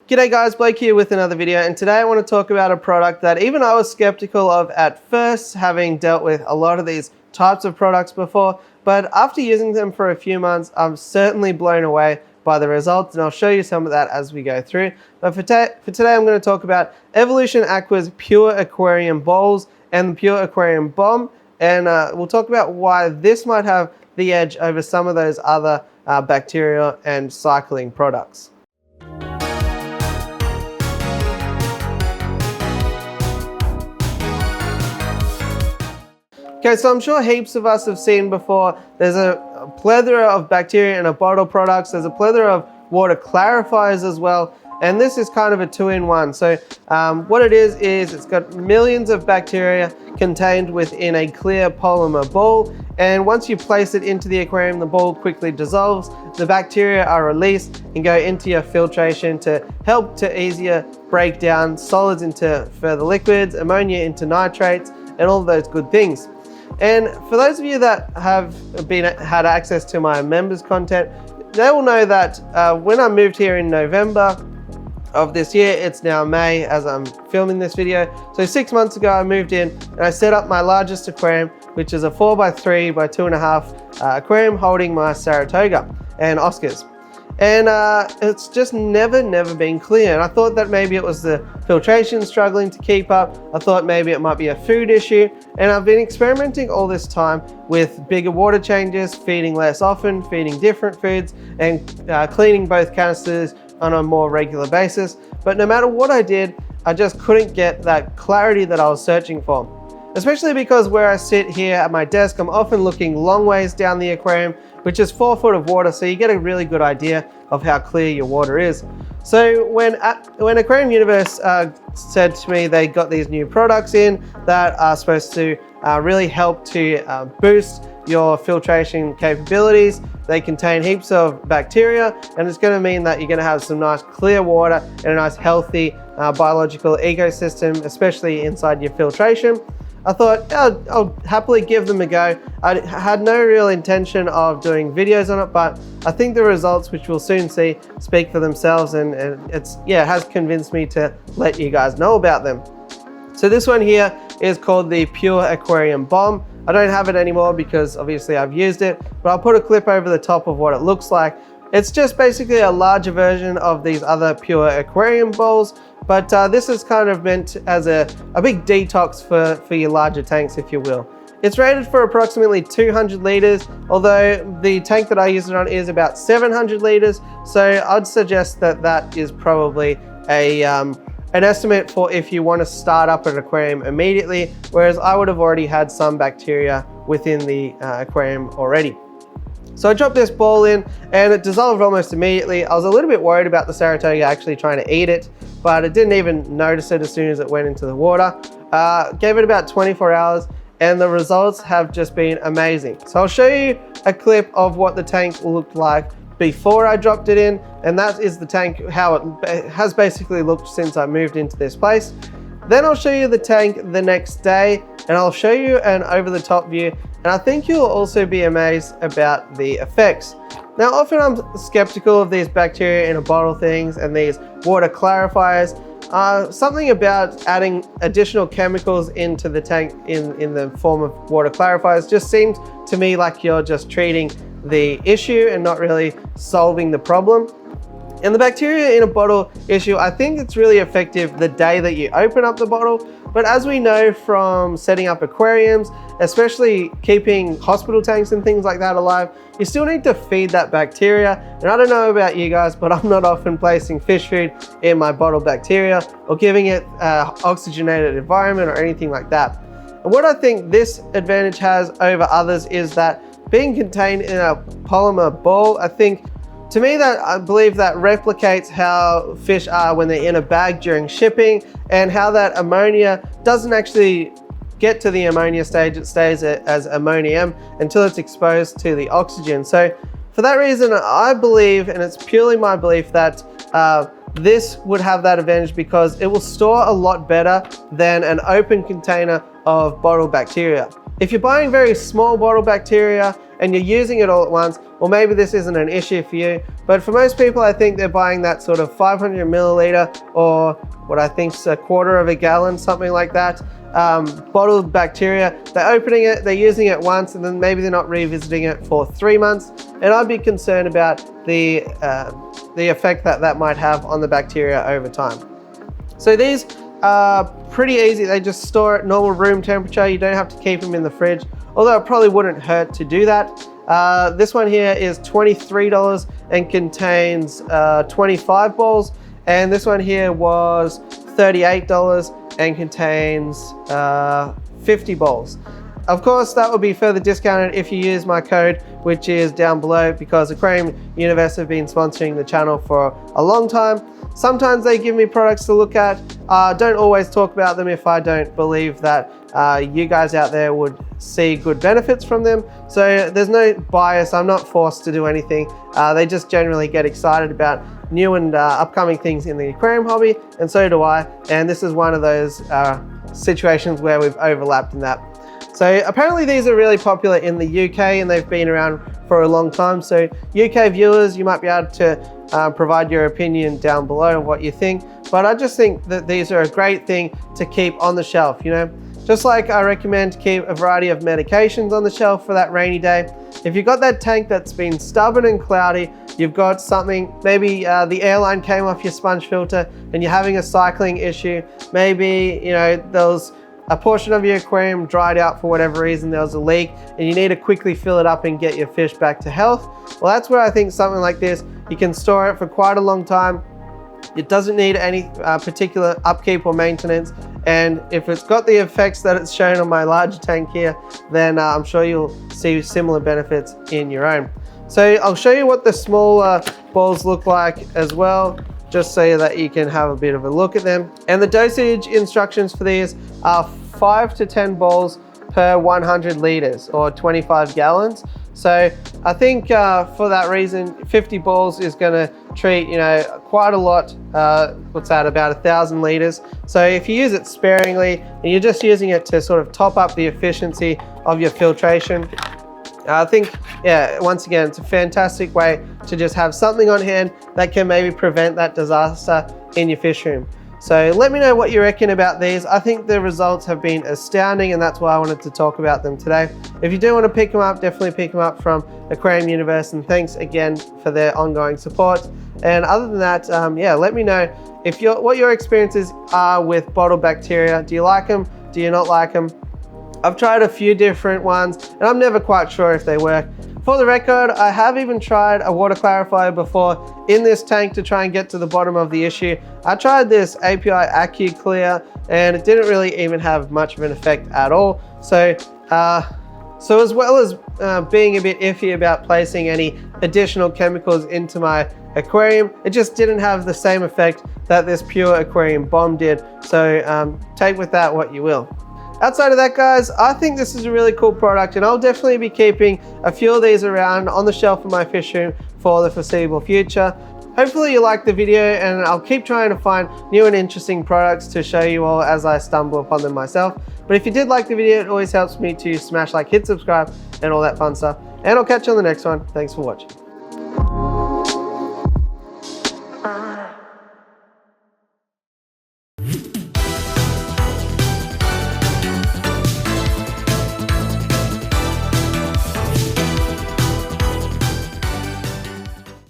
G'day guys, Blake here with another video, and today I want to talk about a product that even I was skeptical of at first, having dealt with a lot of these types of products before, but after using them for a few months, I'm certainly blown away by the results, and I'll show you some of that as we go through. But for today I'm going to talk about Evolution Aqua's Pure Aquarium Bowls and the Pure Aquarium Bomb, and we'll talk about why this might have the edge over some of those other bacteria and cycling products. Okay, so I'm sure heaps of us have seen before, there's a plethora of bacteria in a bottle products, there's a plethora of water clarifiers as well, and this is kind of a two-in-one. So what it is it's got millions of bacteria contained within a clear polymer ball, and once you place it into the aquarium, the ball quickly dissolves, the bacteria are released and go into your filtration to help to easier break down solids into further liquids, ammonia into nitrates, and all those good things. And for those of you that have had access to my members content, they will know that when I moved here in November of this year, it's now May as I'm filming this video. So 6 months ago I moved in and I set up my largest aquarium, which is a 4x3 by 2.5 aquarium holding my Saratoga and Oscars. And it's just never been clear. And I thought that maybe it was the filtration struggling to keep up. I thought maybe it might be a food issue. And I've been experimenting all this time with bigger water changes, feeding less often, feeding different foods, and cleaning both canisters on a more regular basis. But no matter what I did, I just couldn't get that clarity that I was searching for. Especially because where I sit here at my desk, I'm often looking long ways down the aquarium, which is 4 foot of water, so you get a really good idea of how clear your water is. So when Aquarium Universe said to me they got these new products in that are supposed to really help to boost your filtration capabilities, they contain heaps of bacteria, and it's going to mean that you're going to have some nice clear water and a nice healthy biological ecosystem, especially inside your filtration. I thought I'll happily give them a go. I had no real intention of doing videos on it, but I think the results, which we'll soon see, speak for themselves, and it has convinced me to let you guys know about them. So this one here is called the Pure Aquarium Bomb. I don't have it anymore because obviously I've used it, but I'll put a clip over the top of what it looks like. It's just basically a larger version of these other Pure Aquarium bowls, but this is kind of meant as a big detox for your larger tanks, if you will. It's rated for approximately 200 liters, although the tank that I use it on is about 700 liters, so I'd suggest that that is probably an estimate for if you want to start up an aquarium immediately, whereas I would have already had some bacteria within the aquarium already. So I dropped this ball in and it dissolved almost immediately. I was a little bit worried about the Saratoga actually trying to eat it, but I didn't even notice it as soon as it went into the water. Gave it about 24 hours and the results have just been amazing. So I'll show you a clip of what the tank looked like before I dropped it in, and that is the tank, how it has basically looked since I moved into this place. Then I'll show you the tank the next day and I'll show you an over-the-top view, and I think you'll also be amazed about the effects. Now often I'm skeptical of these bacteria in a bottle things and these water clarifiers. Something about adding additional chemicals into the tank in the form of water clarifiers just seems to me like you're just treating the issue and not really solving the problem. And the bacteria in a bottle issue, I think it's really effective the day that you open up the bottle. But as we know from setting up aquariums, especially keeping hospital tanks and things like that alive, you still need to feed that bacteria. And I don't know about you guys, but I'm not often placing fish food in my bottle bacteria or giving it oxygenated environment or anything like that. And what I think this advantage has over others is that being contained in a polymer ball, I believe that replicates how fish are when they're in a bag during shipping, and how that ammonia doesn't actually get to the ammonia stage, it stays as ammonium until it's exposed to the oxygen. So for that reason, I believe, and it's purely my belief, that this would have that advantage because it will store a lot better than an open container of bottle bacteria. If you're buying very small bottle bacteria and you're using it all at once, well, maybe this isn't an issue for you. But for most people, I think they're buying that sort of 500 milliliter or what I think is a quarter of a gallon, something like that, bottled bacteria. They're opening it, they're using it once, and then maybe they're not revisiting it for 3 months. And I'd be concerned about the effect that that might have on the bacteria over time. So these are pretty easy. They just store at normal room temperature. You don't have to keep them in the fridge, although it probably wouldn't hurt to do that. This one here is $23 and contains 25 balls. And this one here was $38 and contains 50 balls. Of course, that will be further discounted if you use my code, which is down below, because Aquarium Universe have been sponsoring the channel for a long time. Sometimes they give me products to look at. Don't always talk about them if I don't believe that you guys out there would see good benefits from them. So there's no bias. I'm not forced to do anything. They just generally get excited about new and upcoming things in the aquarium hobby, and so do I. And this is one of those situations where we've overlapped in that. So apparently these are really popular in the UK and they've been around for a long time. So UK viewers, you might be able to provide your opinion down below of what you think. But I just think that these are a great thing to keep on the shelf, you know? Just like I recommend to keep a variety of medications on the shelf for that rainy day. If you've got that tank that's been stubborn and cloudy, you've got something, maybe the airline came off your sponge filter and you're having a cycling issue. Maybe, you know, there was a portion of your aquarium dried out for whatever reason, there was a leak and you need to quickly fill it up and get your fish back to health. Well, that's where I think something like this, you can store it for quite a long time. It doesn't need any particular upkeep or maintenance. And if it's got the effects that it's shown on my larger tank here, then I'm sure you'll see similar benefits in your own. So I'll show you what the smaller balls look like as well, just so that you can have a bit of a look at them. And the dosage instructions for these are 5 to 10 balls per 100 liters or 25 gallons. So I think for that reason, 50 balls is gonna treat, you know, quite a lot. What's that, about 1,000 liters. So if you use it sparingly and you're just using it to sort of top up the efficiency of your filtration, I think, yeah, once again, it's a fantastic way to just have something on hand that can maybe prevent that disaster in your fish room. So let me know what you reckon about these. I think the results have been astounding and that's why I wanted to talk about them today. If you do want to pick them up, definitely pick them up from Aquarium Universe, and thanks again for their ongoing support. And other than that, yeah, let me know if what your experiences are with bottle bacteria. Do you like them? Do you not like them? I've tried a few different ones and I'm never quite sure if they work. For the record, I have even tried a water clarifier before in this tank to try and get to the bottom of the issue. I tried this API AccuClear and it didn't really even have much of an effect at all. So as well as being a bit iffy about placing any additional chemicals into my aquarium, it just didn't have the same effect that this Pure Aquarium bomb did. So take with that what you will. Outside of that, guys, I think this is a really cool product and I'll definitely be keeping a few of these around on the shelf in my fish room for the foreseeable future. Hopefully you liked the video and I'll keep trying to find new and interesting products to show you all as I stumble upon them myself. But if you did like the video, it always helps me to smash like, hit subscribe and all that fun stuff. And I'll catch you on the next one. Thanks for watching.